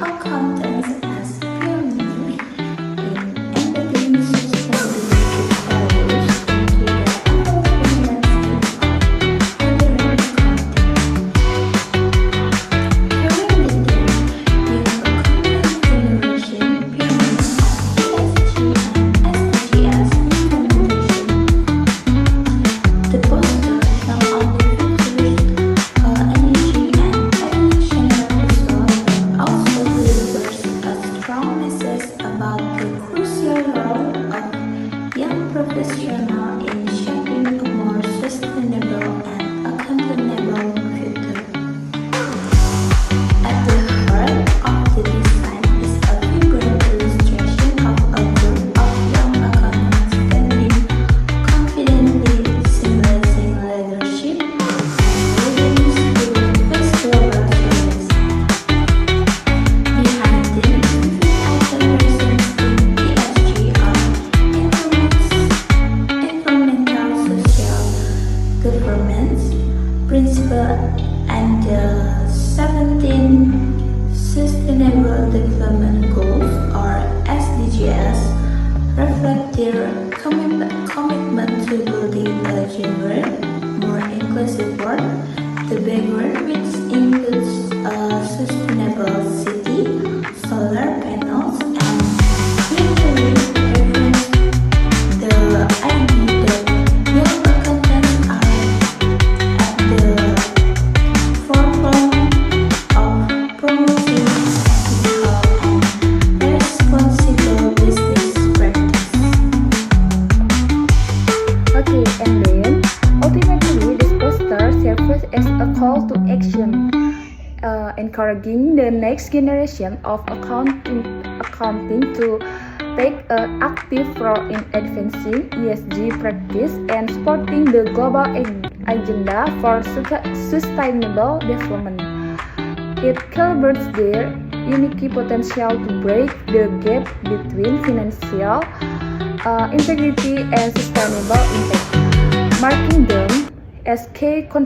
accountants as pioneers in embedding sustainability values into the enforcement landscape of modern accounting. During the day, young accountant generation pioneers ESG and SDGs implementation. The poster not only features energy and educational visuals but also delivers a strong message about the crucial role of young professionals in shaping a more sustainable and accountable future. At the heart of the design is a vibrant illustration of a group of young accountants standing confidently, symbolizing leadership and resilience during face global challenges. Behind them, item represents ESG are environmental, social governance principles and the 17 Sustainable Development Goals or SDGs reflect their commitment to building a gender more inclusive world. The background, which includes a sustainable city, solar panels, and greenery, reference the idea that young accountants are at the forefront of promoting ethical and responsible business practice. Okay, and then ultimately this poster serves as a call to action, encouraging the next generation of accounting to take an active role in advancing ESG practice and supporting the global agenda for sustainable development. It celebrates their unique potential to break the gap between financial integrity and sustainable impact, marking them as key contributors